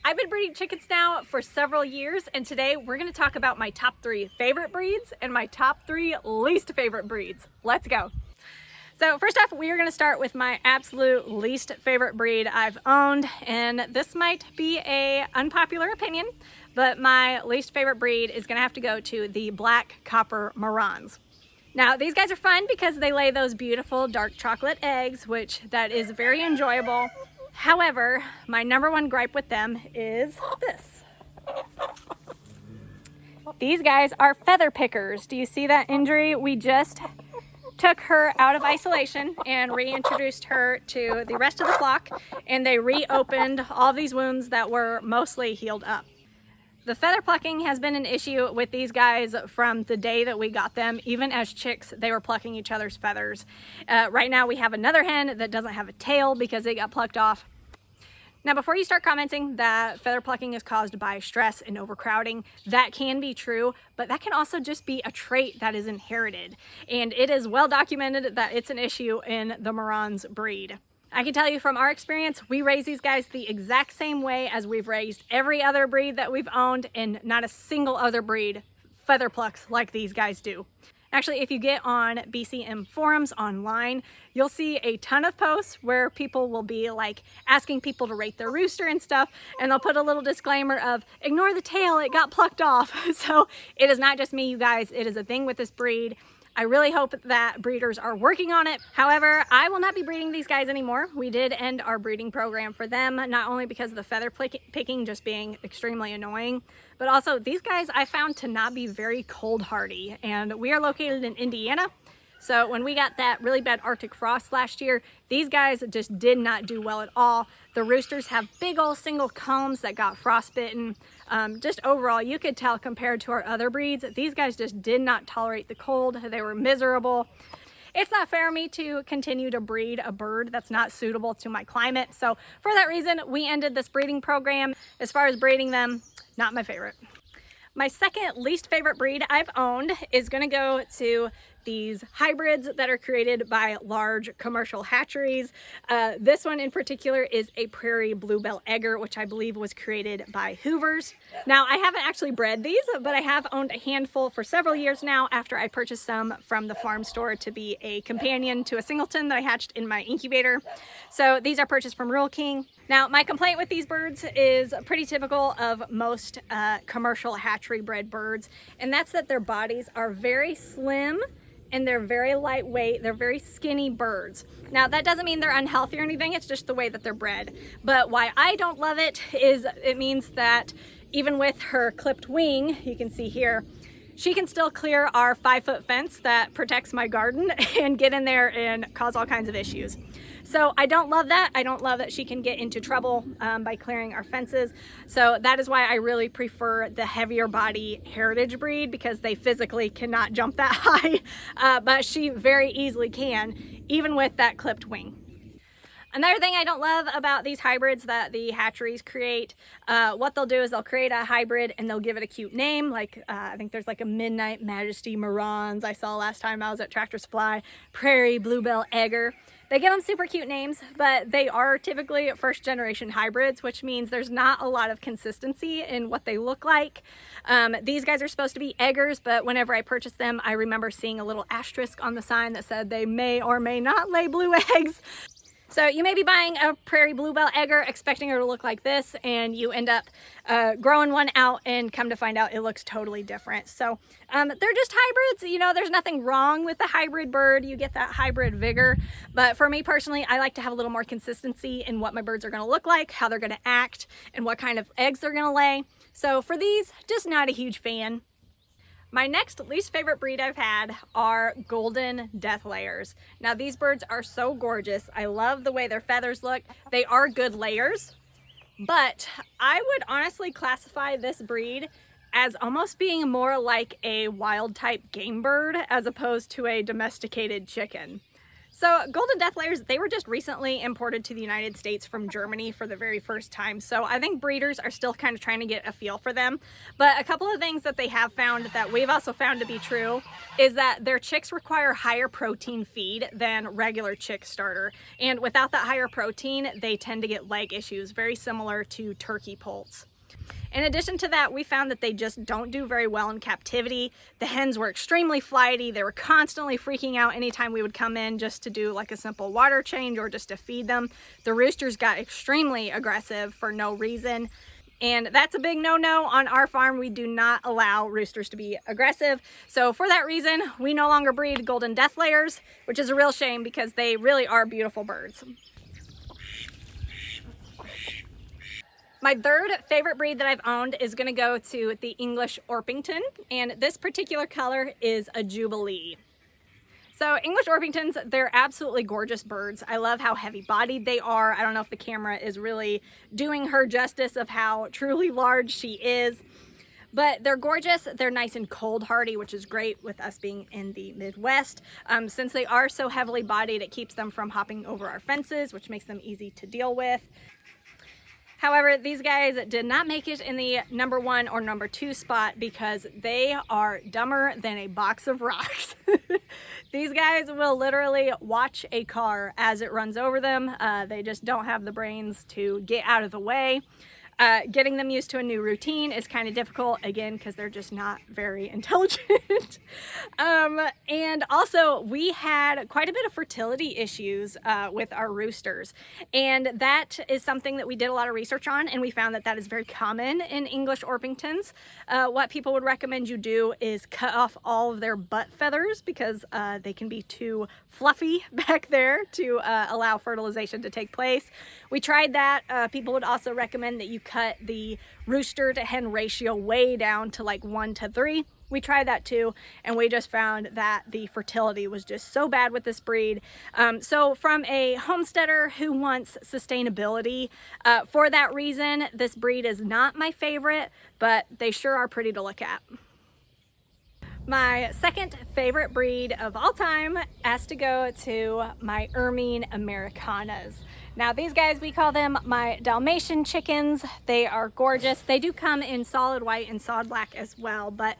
I've been breeding chickens now for several years, and today we're going to talk about my top 3 favorite breeds and my top 3 least favorite breeds. Let's go. So first off, we are going to start with my absolute least favorite breed I've owned, and this might be a unpopular opinion, but my least favorite breed is going to have to go to the black copper marans. Now these guys are fun because they lay those beautiful dark chocolate eggs, which that is very enjoyable. However, my number one gripe with them is this. These guys are feather pickers. Do you see that injury? We just took her out of isolation and reintroduced her to the rest of the flock, and they reopened all these wounds that were mostly healed up. The feather plucking has been an issue with these guys from the day that we got them. Even as chicks, they were plucking each other's feathers. Right now we have another hen that doesn't have a tail because it got plucked off. Now, before you start commenting that feather plucking is caused by stress and overcrowding, that can be true, but that can also just be a trait that is inherited. And it is well documented that it's an issue in the marans breed. I can tell you from our experience, we raise these guys the exact same way as we've raised every other breed that we've owned, and not a single other breed feather plucks like these guys do. Actually, if you get on BCM forums online, you'll see a ton of posts where people will be like asking people to rate their rooster and stuff, and they'll put a little disclaimer of, ignore the tail, it got plucked off. So it is not just me, you guys, it is a thing with this breed. I really hope that breeders are working on it. However, I will not be breeding these guys anymore. We did end our breeding program for them, not only because of the feather picking just being extremely annoying, but also these guys I found to not be very cold hardy. And we are located in Indiana. So when we got that really bad Arctic frost last year, these guys just did not do well at all. The roosters have big old single combs that got frostbitten. Just overall, you could tell compared to our other breeds, these guys just did not tolerate the cold. They were miserable. It's not fair of me to continue to breed a bird that's not suitable to my climate. So for that reason, we ended this breeding program. As far as breeding them, not my favorite. My second least favorite breed I've owned is going to go to these hybrids that are created by large commercial hatcheries. This one in particular is a prairie bluebell egger, which I believe was created by Hoovers. Now, I haven't actually bred these, but I have owned a handful for several years now after I purchased some from the farm store to be a companion to a singleton that I hatched in my incubator. So these are purchased from Rural King. Now, my complaint with these birds is pretty typical of most commercial hatchery bred birds, and that's that their bodies are very slim and they're very lightweight. They're very skinny birds. Now, that doesn't mean they're unhealthy or anything. It's just the way that they're bred. But why I don't love it is it means that even with her clipped wing, you can see here, she can still clear our 5-foot fence that protects my garden and get in there and cause all kinds of issues. So I don't love that. I don't love that she can get into trouble by clearing our fences. So that is why I really prefer the heavier body heritage breed, because they physically cannot jump that high, but she very easily can, even with that clipped wing. Another thing I don't love about these hybrids that the hatcheries create, what they'll do is they'll create a hybrid and they'll give it a cute name. Like I think there's like a Midnight Majesty Marans I saw last time I was at Tractor Supply, Prairie Bluebell Egger. They give them super cute names, but they are typically first generation hybrids, which means there's not a lot of consistency in what they look like. These guys are supposed to be eggers, but whenever I purchased them, I remember seeing a little asterisk on the sign that said they may or may not lay blue eggs. So you may be buying a prairie bluebell egger expecting her to look like this, and you end up growing one out and come to find out it looks totally different. So they're just hybrids. You know, there's nothing wrong with the hybrid bird. You get that hybrid vigor. But for me personally, I like to have a little more consistency in what my birds are going to look like, how they're going to act, and what kind of eggs they're going to lay. So for these, just not a huge fan. My next least favorite breed I've had are golden deathlayers. Now these birds are so gorgeous. I love the way their feathers look. They are good layers, but I would honestly classify this breed as almost being more like a wild type game bird as opposed to a domesticated chicken. So golden deathlayers, they were just recently imported to the United States from Germany for the very first time. So I think breeders are still kind of trying to get a feel for them. But a couple of things that they have found that we've also found to be true is that their chicks require higher protein feed than regular chick starter. And without that higher protein, they tend to get leg issues, very similar to turkey poults. In addition to that, we found that they just don't do very well in captivity. The hens were extremely flighty. They were constantly freaking out anytime we would come in just to do like a simple water change or just to feed them. The roosters got extremely aggressive for no reason. And that's a big no-no on our farm. We do not allow roosters to be aggressive. So for that reason, we no longer breed golden deathlayers, which is a real shame because they really are beautiful birds. My third favorite breed that I've owned is going to go to the English Orpington, and this particular color is a Jubilee. So English Orpingtons, they're absolutely gorgeous birds. I love how heavy-bodied they are. I don't know if the camera is really doing her justice of how truly large she is, but they're gorgeous. They're nice and cold hardy, which is great with us being in the Midwest. Since they are so heavily bodied, it keeps them from hopping over our fences, which makes them easy to deal with. However, these guys did not make it in the #1 or #2 spot because they are dumber than a box of rocks. These guys will literally watch a car as it runs over them. They just don't have the brains to get out of the way. Getting them used to a new routine is kind of difficult, again, because they're just not very intelligent. And also, we had quite a bit of fertility issues with our roosters. And that is something that we did a lot of research on, and we found that that is very common in English Orpingtons. What people would recommend you do is cut off all of their butt feathers because they can be too fluffy back there to allow fertilization to take place. We tried that. People would also recommend that you cut the rooster to hen ratio way down to like 1:3. We tried that too, and we just found that the fertility was just so bad with this breed. So from a homesteader who wants sustainability, for that reason, this breed is not my favorite, but they sure are pretty to look at. My second favorite breed of all time has to go to my Ermine Ameraucanas. Now these guys, we call them my Dalmatian chickens. They are gorgeous. They do come in solid white and solid black as well, but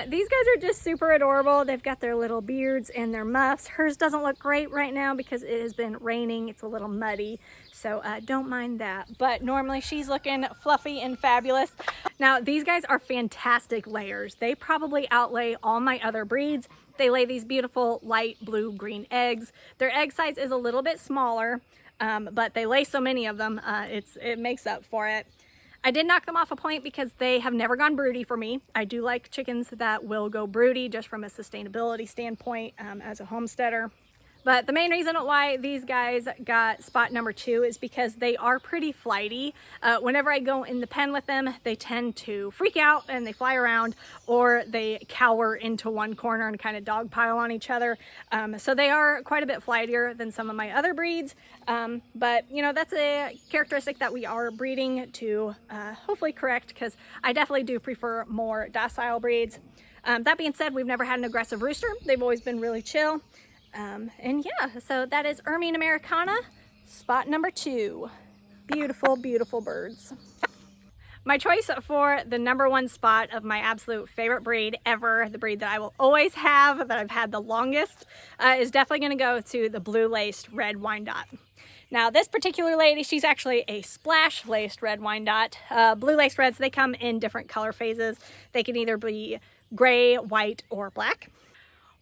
these guys are just super adorable. They've got their little beards and their muffs. Hers doesn't look great right now because it has been raining. It's a little muddy, so don't mind that. But normally she's looking fluffy and fabulous. Now these guys are fantastic layers. They probably outlay all my other breeds. They lay these beautiful light blue-green eggs. Their egg size is a little bit smaller, but they lay so many of them, it makes up for it. I did knock them off a point because they have never gone broody for me. I do like chickens that will go broody just from a sustainability standpoint as a homesteader. But the main reason why these guys got spot #2 is because they are pretty flighty. Whenever I go in the pen with them, they tend to freak out and they fly around, or they cower into one corner and kind of dogpile on each other. So they are quite a bit flightier than some of my other breeds. But you know, that's a characteristic that we are breeding to hopefully correct, because I definitely do prefer more docile breeds. That being said, we've never had an aggressive rooster. They've always been really chill. And yeah, so that is Ermine Ameraucana, spot #2. Beautiful, beautiful birds. My choice for the #1 spot of my absolute favorite breed ever, the breed that I will always have, that I've had the longest, is definitely going to go to the blue-laced red wyandotte. Now this particular lady, she's actually a splash-laced red wyandotte. Blue-laced reds, they come in different color phases. They can either be gray, white, or black.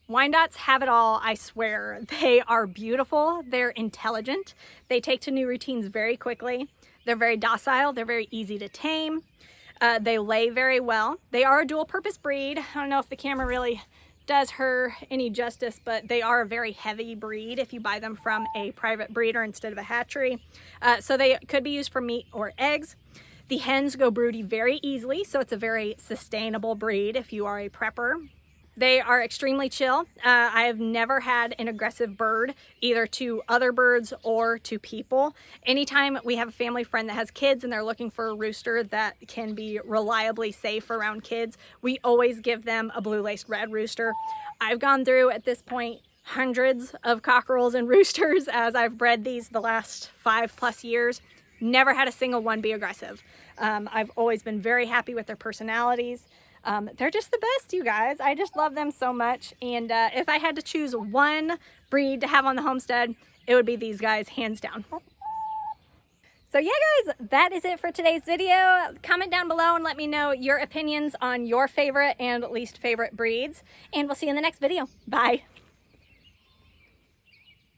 Wyandottes have it all, I swear. They are beautiful, they're intelligent, they take to new routines very quickly, they're very docile, they're very easy to tame, they lay very well. They are a dual purpose breed. I don't know if the camera really does her any justice, but they are a very heavy breed if you buy them from a private breeder instead of a hatchery. So they could be used for meat or eggs. The hens go broody very easily, so it's a very sustainable breed if you are a prepper. They are extremely chill. I have never had an aggressive bird, either to other birds or to people. Anytime we have a family friend that has kids and they're looking for a rooster that can be reliably safe around kids, we always give them a blue-laced red rooster. I've gone through, at this point, hundreds of cockerels and roosters as I've bred these the last 5+ years. Never had a single one be aggressive. I've always been very happy with their personalities. They're just the best, you guys. I just love them so much. And if I had to choose one breed to have on the homestead, it would be these guys, hands down. So yeah, guys, that is it for today's video. Comment down below and let me know your opinions on your favorite and least favorite breeds. And we'll see you in the next video. Bye.